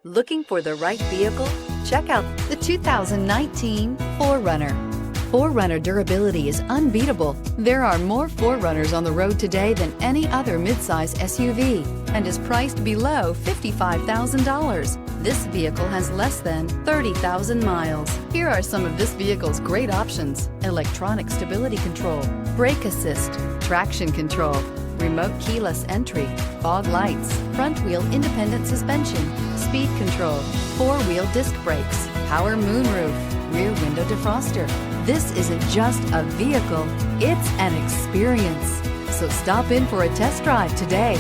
Looking for the right vehicle? Check out the 2019 4Runner. 4Runner durability is unbeatable. There are more 4Runners on the road today than any other midsize SUV and is priced below $55,000. This vehicle has less than 30,000 miles. Here are some of this vehicle's great options: electronic stability control, brake assist, traction control, remote keyless entry, fog lights, front wheel independent suspension, speed control, four-wheel disc brakes, power moonroof, rear window defroster. This isn't just a vehicle, it's an experience. So stop in for a test drive today.